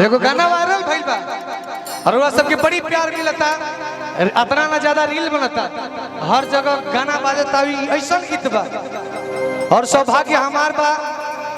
एगो गाना वायरल भइल बा और वह सबके बड़ी प्यार मिलता, इतना ना ज्यादा रील बनता, हर जगह गाना बाजता, ऐसा गीत बा। और सौभाग्य हमार बा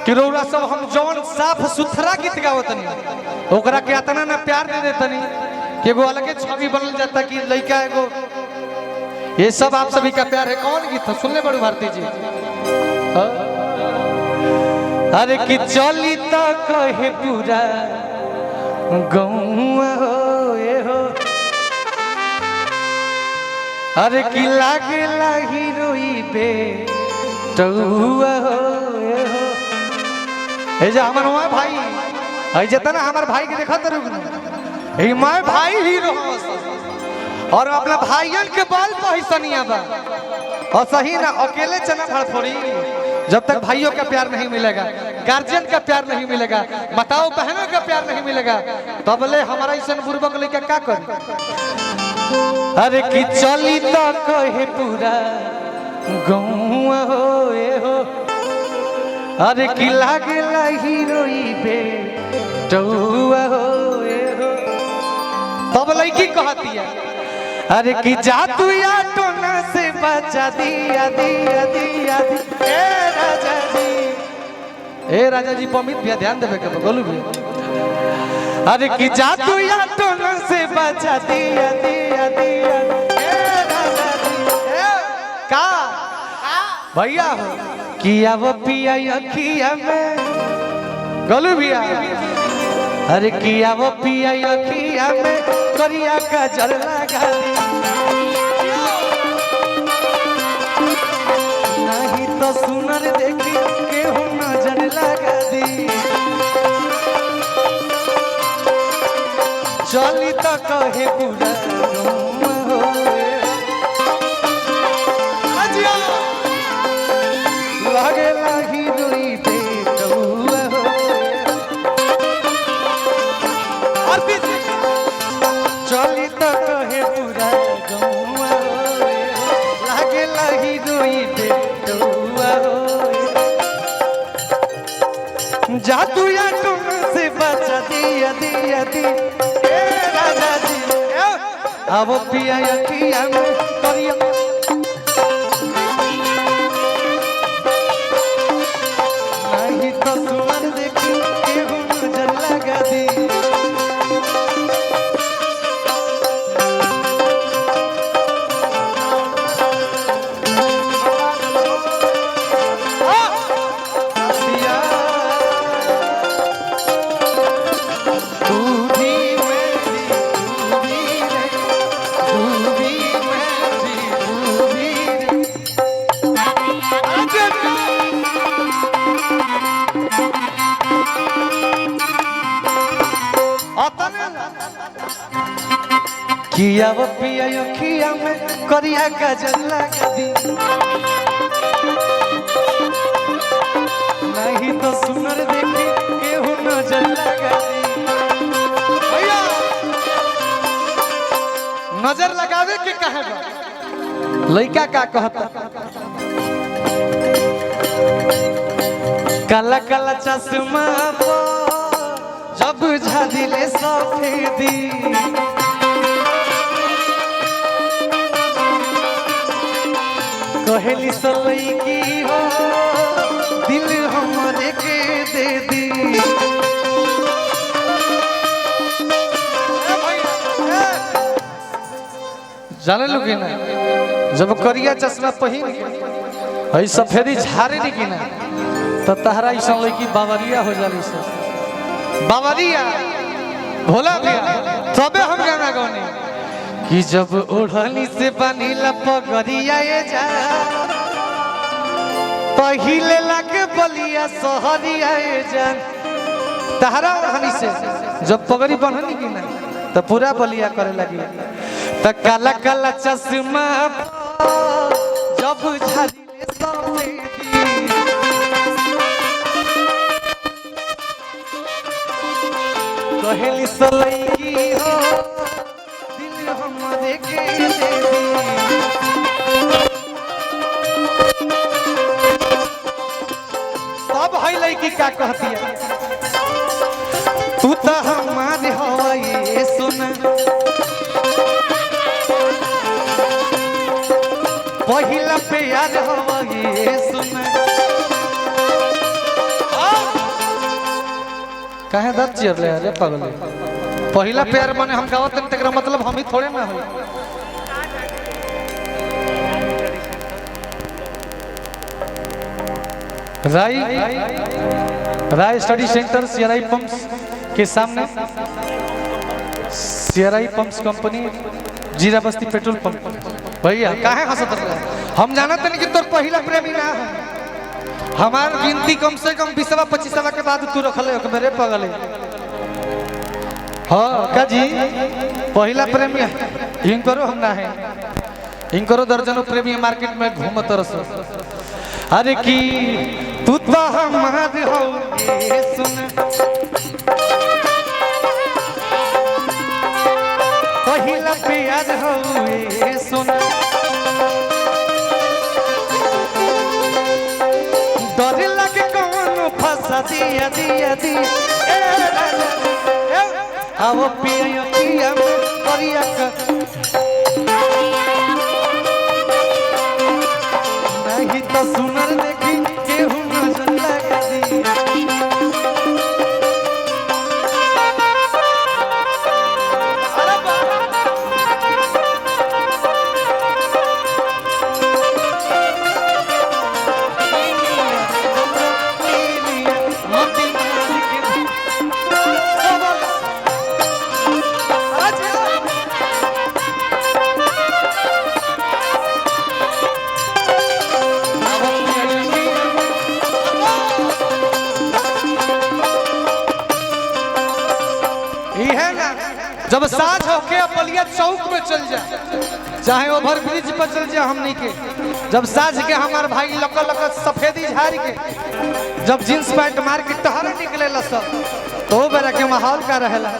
कि रउरा सब हम जौन साफ सुथरा गीत गावतनी ओकरा के इतना ना प्यार दे देतनी कि एगो अलगे छवि बनल जाता कि लड़का एगो। ये सब आप सभी का प्यार है। कौन गीत है सुनले बड़ू भारती जी? अरे कि चली तो कहे पूरा गौआ हो ये हो, अरे कि लागे लागी रोई बे टुआ हो ये हो। ए जे हमर माय भाई है जतना हमर भाई के देखत रुक ए माय भाई हीरो और अपना भाइयन के बाल तो ही सनिया बा। और सही ना अकेले चना भर थोड़ी, जब तक भाइयों का प्यार नहीं मिलेगा, गार्जियन का प्यार नहीं मिलेगा, माताओं बहनों का प्यार नहीं मिलेगा, तब ले हमारा ऐसा बुर्बक लेके क्या करी। अरे कि चली तो कहे पूरा गौआ हो ये हो, अरे कि लागे हीरोई बे टुआ हो ये हो। तब लड़की कहती है अरे कि जा तू या टोना से बचा दिया दिया दिया ए राजा जी, ए राजा जी पमित भैया ध्यान देवे के बोलू भी। अरे कि जा तू या टोना से बचा दिया दिया दिया ए राजा जी का भैया हो किया वो पिया अखिया में गोलू भैया। अरे किया वो पिया अखिया में करिया का जल लगा दी, नहीं तो सुनर देखी केहू नजर लगा दी। चली तो कहे पूरा गौआ हो लगे लागी रोई बे टुआ हो। चली तो कहे पूरा गौआ हो लागे लागी रोई बे टुआ हो। जादू या तुम से बचा दिया दिया दी ए राजा जी। अब पिया अखिया में करिया नहीं तो सुमन देखी केहू नजर लगा दी। किया वो पिया अखिया में करिया का जल लगा दी, नहीं तो सुनर देखी केहू नजर लगा दी। भैया नजर लगावे के कहे बा लड़का का कहता काला काला चश्मा जब झादिले सफेदी, कहली सलई की हो दिल हमरे के दे दी। जाने लोगे ना जब करिया चश्मा पहन के सफेदी झारे की ना तो तहरा ऐसा लड़की बावरिया हो जाली से बावरिया भोला भैया। तबे हम गाना गौनी कि जब ओढ़नी से बनी लपगरिया जा पहिले लगे बलिया सहरिया जा। तहरा ओढ़नी से जब पगड़ी बननी की ना तो पूरा बलिया करे लगी। तो काला काला चश्मा जब झाड़िले सफेदी, कहली सलई हो दिल हमरे के दे दी। सब है लड़की का कहती है तू तो हम प्यार हो ये सुन कहे दत चियर ले रे पागल पहिला प्यार माने हम गावत न तकरा मतलब हम ही थोड़े ना हो राय स्टडी सेंटर सीआरआई पंप्स के सामने सीआरआई पंप्स कंपनी जीरा बस्ती पेट्रोल पंप भैया काहे हंसत रहे हम जानत नहीं कि तोर पहिला प्रेमी ना है हमार गिनती कम से कम 20-25 के बाद तू रखले मेरे पगले हाँ का जी पहिला प्रेमी इनकरो हम ना है इनकरो दर्जनों प्रेमी मार्केट में घूमत रस अरे की तू तो हमार हो ये सुन पहिला प्यार हो ये सुन डर लगे कौन फंसा दिया दिया दी आओ पिया पिया परिया नहीं तो सुनर देखी केहू नजर लगा दी जब साझ होके बलिया चौक में चल जाए चाहे ओवर ब्रिज पर चल जाए हमनी के जब साझ के हमार भाई लक लक सफेदी झाड़ के जब जींस पैंट मार के टहरे निकले सब तो बेरा के माहौल का रहेला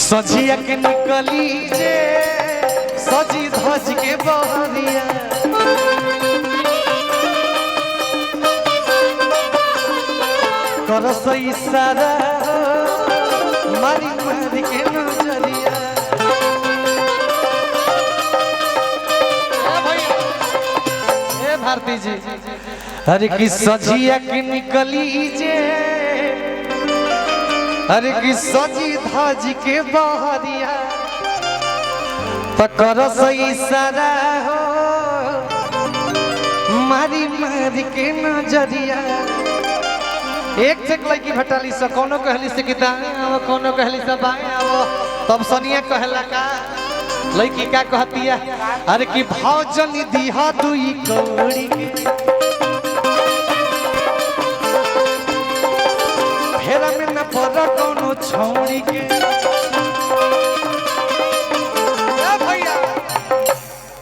सजिया के निकली जे सजी धज के बहरिया कर सही सारा मारी मारी के नजरिया ए भारती जी अरे की सजिया के निकली जे अरे की सजी धज के बहरिया पकर सही सारा हो मारी मारी के नजरिया एक से लड़की भटाली से कोनो कहली से कि दाएं आओ कोनो कहली से बाएं आओ तब सनिया कहला का लड़की का कहती है अरे कि भाव जनी दीहा दुई कौड़ी के फेरा में न पड़ कोनो छौड़ी के भैया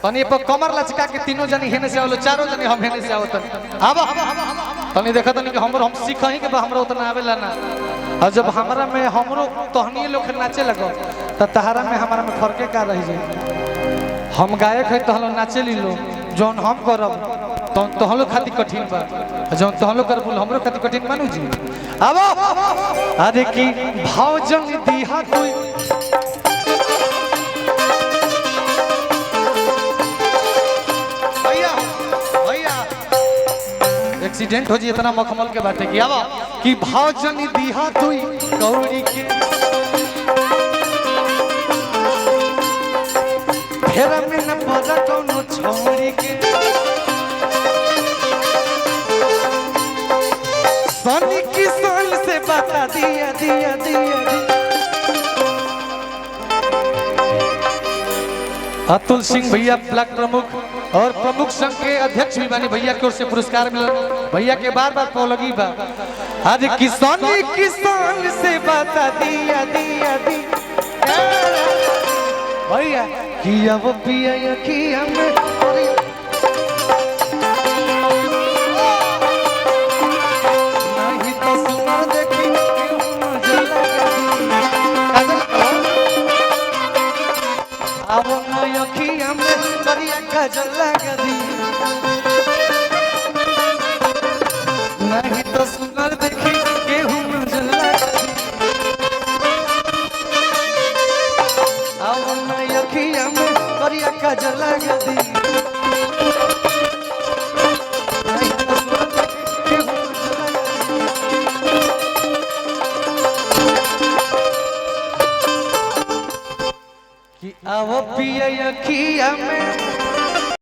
तनी पर कमर लचका के तीनों जनी हेने से आवलो चारों जनी हम हेने से आवत आबो तनी देखत नहीं कि हमरो हम सीखही के हमरा उतना आवेला ना और जब हमरा में हमरो तहनी लोग नाचे लगो त तहारा में हमरा में फर्के का रह जाई हम गायक है तहलो नाचे ली लो जोन हम करब तो तहलो खाती कठिन बा जोन तहलो करबुल हमरो खाती कठिन मानू जी आबो अरे की भाव जन दीहा कोई एक्सीडेंट हो जी इतना मखमल के बाटे की आवा कि भाव जनी दीहा तुई कौड़ी के फेरा में न पड़ा कोनो छोड़ी के सनी की सोल से बता दिया दिया दिया अतुल सिंह भैया ब्लॉक प्रमुख और प्रमुख संघ के अध्यक्ष भी बानी भैया की ओर से पुरस्कार मिला भैया के बार बार पौलगी बा आज किसान से बता दिया दिया दी भैया किया वो पिया किया में नहीं तो सुना देखी अब नया किया में करिया गजल लगा दी नहीं तो सुनर देखी केहू नजर लगा दी अब नया अखिया में करिया काजल लगा दी कि आओ पिया अखिया में